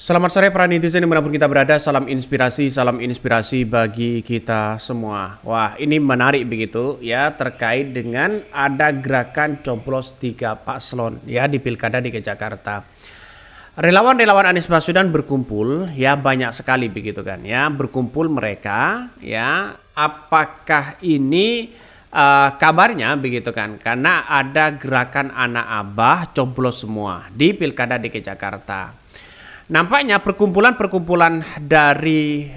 Selamat sore para netizen dimanapun kita berada, salam inspirasi bagi kita semua. Wah, ini menarik begitu ya, terkait dengan ada gerakan coblos 3 paslon ya di Pilkada DKI Jakarta. Relawan-relawan Anies Baswedan berkumpul ya, banyak sekali begitu kan ya, berkumpul mereka ya. Apakah ini kabarnya begitu kan, karena ada gerakan anak abah coblos semua di Pilkada DKI Jakarta. Nampaknya perkumpulan-perkumpulan dari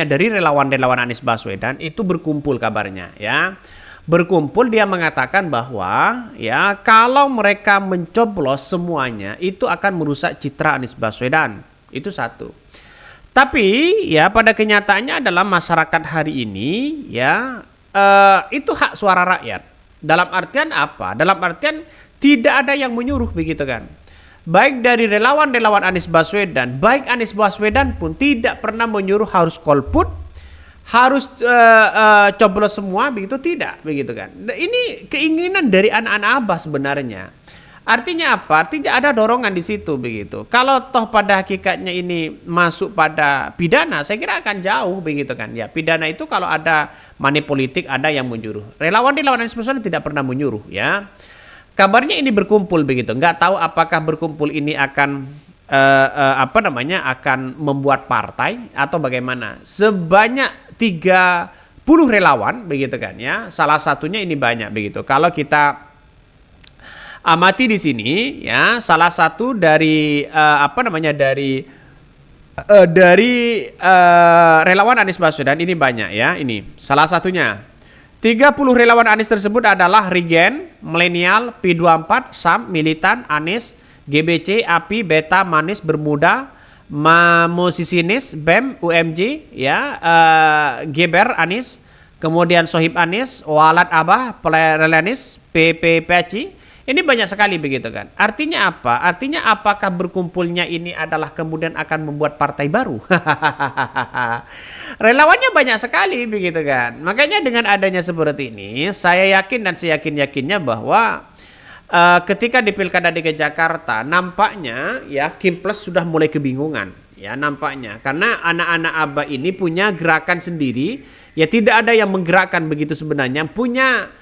dari relawan-relawan Anies Baswedan itu berkumpul kabarnya ya. Berkumpul, dia mengatakan bahwa ya kalau mereka mencoblos semuanya itu akan merusak citra Anies Baswedan. Itu satu. Tapi ya pada kenyataannya adalah masyarakat hari ini ya itu hak suara rakyat. Dalam artian apa? Dalam artian tidak ada yang menyuruh begitu kan. Baik dari relawan-relawan Anies Baswedan, baik Anies Baswedan pun tidak pernah menyuruh harus golput, harus coblos semua begitu, tidak begitu kan. Ini keinginan dari anak-anak abah sebenarnya. Artinya apa? Artinya ada dorongan di situ begitu. Kalau toh pada hakikatnya ini masuk pada pidana, saya kira akan jauh begitu kan. Ya, pidana itu kalau ada money politik, ada yang menyuruh. Relawan-relawan Anies Baswedan tidak pernah menyuruh ya. Kabarnya ini berkumpul begitu. Nggak tahu apakah berkumpul ini akan akan membuat partai atau bagaimana. Sebanyak 30 relawan begitu kan ya. Salah satunya ini banyak begitu. Kalau kita amati di sini ya, salah satu dari relawan Anies Baswedan ini banyak ya. Ini salah satunya. 30 relawan Anies tersebut adalah Regen, Milenial, P24, SAM, Militan, Anies, GBC, API, Beta, Manis, Bermuda, Musisinis, BEM, UMJ, ya, Geber, Anies, kemudian Sohib Anies, Walat Abah, Pelelenis, PPPC. Ini banyak sekali begitu kan. Artinya apa? Artinya apakah berkumpulnya ini adalah kemudian akan membuat partai baru? Relawannya banyak sekali begitu kan. Makanya dengan adanya seperti ini, saya yakin dan seyakin-yakinnya bahwa ketika di Pilkada DKI Jakarta nampaknya ya Kim Plus sudah mulai kebingungan ya nampaknya. Karena anak-anak abah ini punya gerakan sendiri, ya tidak ada yang menggerakkan begitu sebenarnya, punya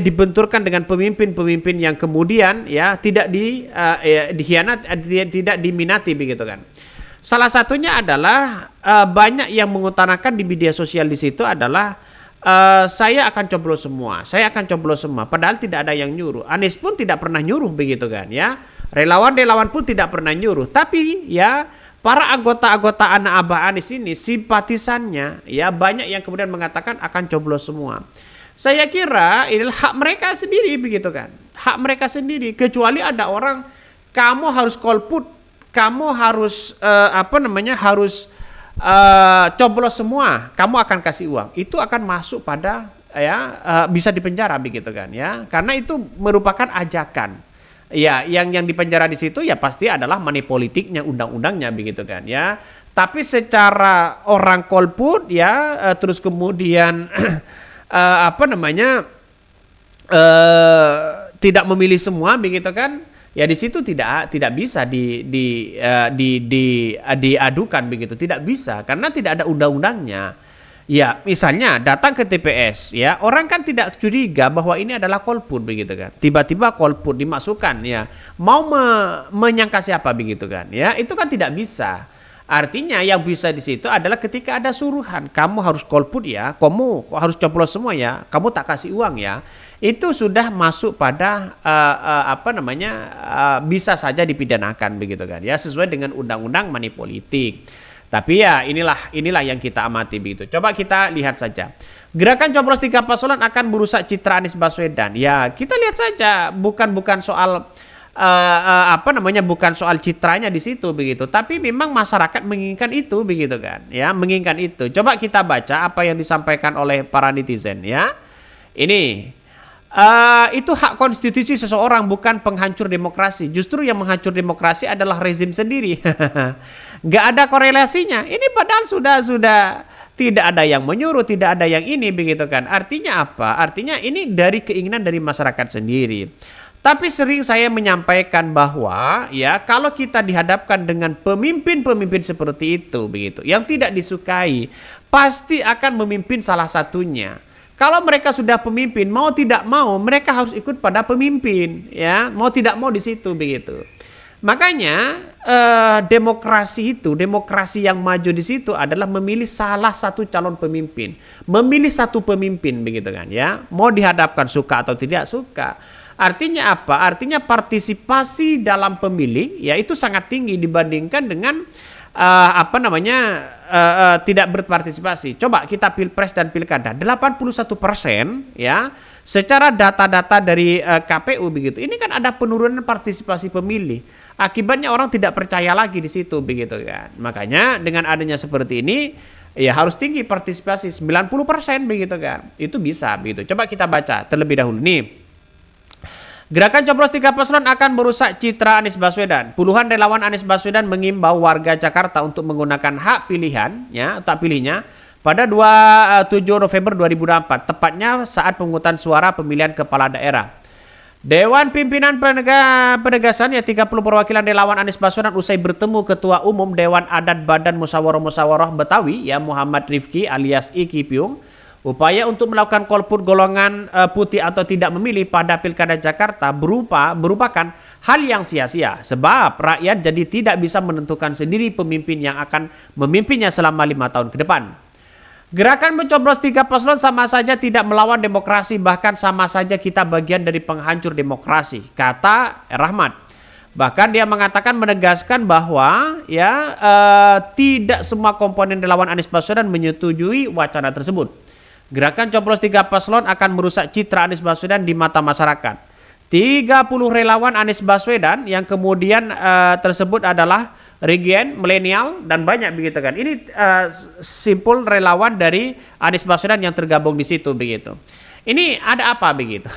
dibenturkan dengan pemimpin-pemimpin yang kemudian ya tidak tidak diminati begitu kan. Salah satunya adalah banyak yang mengutarakan di media sosial di situ adalah saya akan coblos semua, saya akan coblos semua. Padahal tidak ada yang nyuruh. Anies pun tidak pernah nyuruh begitu kan ya. Relawan-relawan pun tidak pernah nyuruh. Tapi ya para anggota-anggota anak abah Anies ini simpatisannya ya banyak yang kemudian mengatakan akan coblos semua. Saya kira inilah hak mereka sendiri begitu kan. Hak mereka sendiri, kecuali ada orang kamu harus golput, kamu harus harus coblos semua, kamu akan kasih uang. Itu akan masuk pada bisa dipenjara begitu kan ya. Karena itu merupakan ajakan. Ya, yang dipenjara di situ ya pasti adalah money politiknya, undang-undangnya begitu kan ya. Tapi secara orang golput ya terus kemudian tidak memilih semua begitu kan ya, di situ tidak bisa diadukan begitu, tidak bisa karena tidak ada undang-undangnya ya. Misalnya datang ke TPS ya, orang kan tidak curiga bahwa ini adalah golput begitu kan, tiba-tiba golput dimasukkan ya, mau menyangka siapa begitu kan ya, itu kan tidak bisa. Artinya yang bisa di situ adalah ketika ada suruhan, kamu harus golput ya, kamu harus coblos semua ya, kamu tak kasih uang ya, itu sudah masuk pada bisa saja dipidanakan begitu kan ya, sesuai dengan undang-undang money politik. Tapi ya inilah yang kita amati begitu. Coba kita lihat saja. Gerakan coblos 3 paslon akan merusak citra Anies Baswedan. Ya, kita lihat saja, bukan soal bukan soal citranya di situ begitu, tapi memang masyarakat menginginkan itu begitu kan ya, menginginkan itu. Coba kita baca apa yang disampaikan oleh para netizen ya. Ini itu hak konstitusi seseorang, bukan penghancur demokrasi. Justru yang menghancur demokrasi adalah rezim sendiri. Nggak ada korelasinya. Ini padahal sudah tidak ada yang menyuruh, tidak ada yang ini begitu kan. Artinya apa? Artinya ini dari keinginan dari masyarakat sendiri. Tapi sering saya menyampaikan bahwa ya kalau kita dihadapkan dengan pemimpin-pemimpin seperti itu begitu, yang tidak disukai, pasti akan memimpin salah satunya. Kalau mereka sudah pemimpin, mau tidak mau mereka harus ikut pada pemimpin, ya, mau tidak mau di situ begitu. Makanya demokrasi itu, demokrasi yang maju di situ adalah memilih salah satu calon pemimpin, memilih satu pemimpin begitu kan ya. Mau dihadapkan suka atau tidak suka. Artinya apa? Artinya partisipasi dalam pemilih ya itu sangat tinggi dibandingkan dengan tidak berpartisipasi. Coba kita pilpres dan pilkada 81% ya secara data-data dari KPU begitu. Ini kan ada penurunan partisipasi pemilih. Akibatnya orang tidak percaya lagi di situ begitu kan. Makanya dengan adanya seperti ini ya harus tinggi partisipasi 90% begitu kan. Itu bisa begitu. Coba kita baca terlebih dahulu nih. Gerakan Coblos 3 Paslon akan merusak citra Anies Baswedan. Puluhan relawan Anies Baswedan mengimbau warga Jakarta untuk menggunakan hak pilihan, ya, tak pilihnya pada 7 November 2024, tepatnya saat pemungutan suara pemilihan kepala daerah. Dewan Pimpinan Penegasan ya 30 perwakilan relawan Anies Baswedan usai bertemu Ketua Umum Dewan Adat Badan Musyawarah Betawi ya Muhammad Rifki alias Iki Pyung. Upaya untuk melakukan golput golongan putih atau tidak memilih pada Pilkada Jakarta merupakan hal yang sia-sia sebab rakyat jadi tidak bisa menentukan sendiri pemimpin yang akan memimpinnya selama 5 tahun ke depan. Gerakan mencoblos 3 paslon sama saja tidak melawan demokrasi, bahkan sama saja kita bagian dari penghancur demokrasi, kata Rahmat. Bahkan dia mengatakan menegaskan bahwa ya tidak semua komponen relawan Anies Baswedan menyetujui wacana tersebut. Gerakan Coblos 3 Paslon akan merusak citra Anies Baswedan di mata masyarakat. 30 relawan Anies Baswedan yang kemudian tersebut adalah regen, milenial, dan banyak begitu kan. Ini simpul relawan dari Anies Baswedan yang tergabung di situ begitu. Ini ada apa begitu?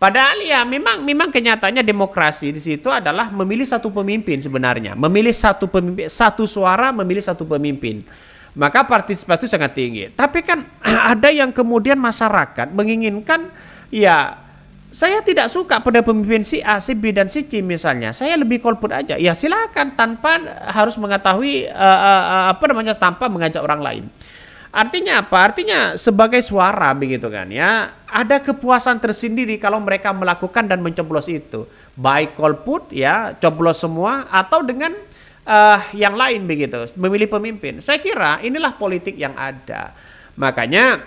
Padahal ya memang kenyataannya demokrasi di situ adalah memilih satu pemimpin sebenarnya. Memilih satu pemimpin, satu suara memilih satu pemimpin. Maka partisipasi itu sangat tinggi. Tapi kan ada yang kemudian masyarakat menginginkan ya saya tidak suka pada pemimpin si A, si B dan si C misalnya. Saya lebih golput aja. Ya silakan tanpa harus mengetahui tanpa mengajak orang lain. Artinya apa? Artinya sebagai suara begitu kan ya. Ada kepuasan tersendiri kalau mereka melakukan dan mencoblos itu. Baik golput ya, coblos semua atau dengan yang lain begitu, memilih pemimpin. Saya kira inilah politik yang ada. Makanya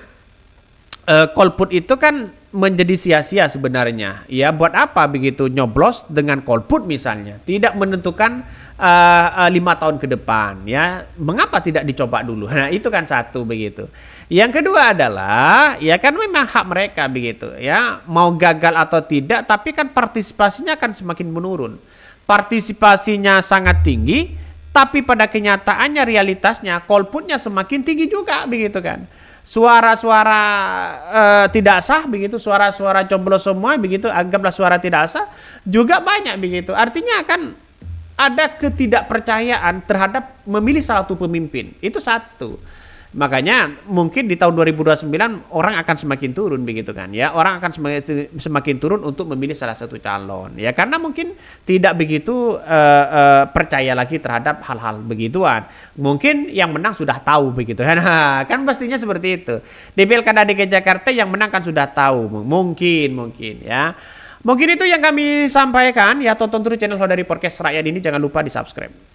golput itu kan menjadi sia-sia sebenarnya. Ya buat apa begitu nyoblos dengan golput misalnya, tidak menentukan 5 tahun ke depan. Ya mengapa tidak dicoba dulu? Nah itu kan satu begitu. Yang kedua adalah ya kan memang hak mereka begitu. Ya mau gagal atau tidak, tapi kan partisipasinya akan semakin menurun. Partisipasinya sangat tinggi, tapi pada kenyataannya realitasnya golputnya semakin tinggi juga begitu kan. Suara-suara tidak sah begitu, suara-suara coblos semua begitu, anggaplah suara tidak sah juga banyak begitu. Artinya kan ada ketidakpercayaan terhadap memilih salah satu pemimpin. Itu satu. Makanya mungkin di tahun 2029 orang akan semakin turun begitu kan ya. Orang akan semakin turun untuk memilih salah satu calon. Ya karena mungkin tidak begitu percaya lagi terhadap hal-hal begituan. Mungkin yang menang sudah tahu begitu kan. Kan pastinya seperti itu. Di Pilkada DKI Jakarta yang menang kan sudah tahu. Mungkin ya. Mungkin itu yang kami sampaikan ya. Tonton terus channel Hodari Podcast Rakyat ini, jangan lupa di-subscribe.